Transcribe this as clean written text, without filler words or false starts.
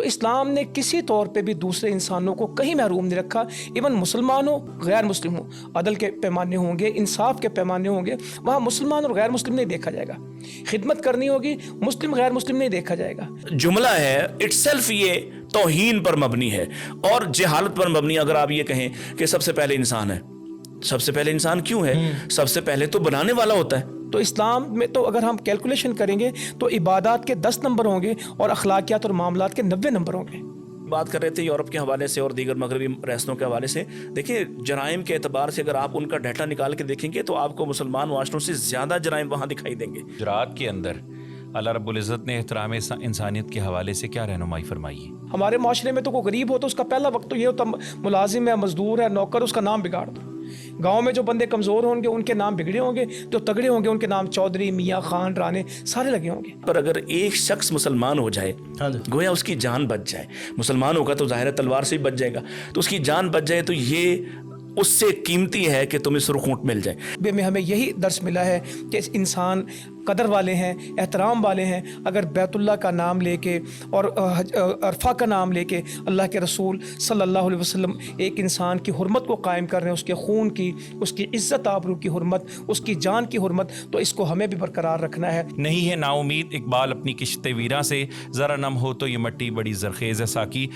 تو اسلام نے کسی طور پہ بھی دوسرے انسانوں کو کہیں محروم نہیں رکھا. ایون مسلمان ہو غیر مسلم ہو, عدل کے پیمانے ہوں گے, انصاف کے پیمانے ہوں گے, وہاں مسلمان اور غیر مسلم نہیں دیکھا جائے گا. خدمت کرنی ہوگی, مسلم غیر مسلم نہیں دیکھا جائے گا. جملہ ہے اٹ سیلف یہ توہین پر مبنی ہے اور جہالت پر مبنی. اگر آپ یہ کہیں کہ سب سے پہلے انسان ہے, سب سے پہلے انسان کیوں ہے؟ سب سے پہلے تو بنانے والا ہوتا ہے. تو اسلام میں تو اگر ہم کیلکولیشن کریں گے تو عبادات کے 10 نمبر ہوں گے اور اخلاقیات اور معاملات کے 90 نمبر ہوں گے. بات کر رہے تھے یورپ کے حوالے سے اور دیگر مغربی ریاستوں کے حوالے سے. دیکھیں جرائم کے اعتبار سے اگر آپ ان کا ڈیٹا نکال کے دیکھیں گے تو آپ کو مسلمان معاشروں سے زیادہ جرائم وہاں دکھائی دیں گے. جرات کے اندر اللہ رب العزت نے احترام انسانیت کے حوالے سے کیا رہنمائی فرمائی ہے؟ ہمارے معاشرے میں تو کوئی غریب ہو تو اس کا پہلا وقت تو یہ ہوتا ملازم ہے, مزدور ہے, نوکر, اس کا نام بگاڑ دو. گاؤں میں جو بندے کمزور ہوں گے ان کے نام بگڑے ہوں گے, جو تگڑے ہوں گے ان کے نام چودھری, میاں, خان, رانے سارے لگے ہوں گے. پر اگر ایک شخص مسلمان ہو جائے گویا اس کی جان بچ جائے. مسلمان ہوگا تو ظاہر تلوار سے ہی بچ جائے گا, تو اس کی جان بچ جائے تو یہ اس سے قیمتی ہے کہ تمہیں سرخ اونٹ مل جائے. میں ہمیں یہی درس ملا ہے کہ انسان قدر والے ہیں, احترام والے ہیں. اگر بیت اللہ کا نام لے کے اور عرفہ کا نام لے کے اللہ کے رسول صلی اللہ علیہ وسلم ایک انسان کی حرمت کو قائم کر رہے ہیں, اس کے خون کی, اس کی عزت آبرو کی حرمت, اس کی جان کی حرمت, تو اس کو ہمیں بھی برقرار رکھنا ہے. نہیں ہے نا امید اقبال اپنی کشت ویراں سے, ذرا نم ہو تو یہ مٹی بڑی زرخیز ہے ساکی.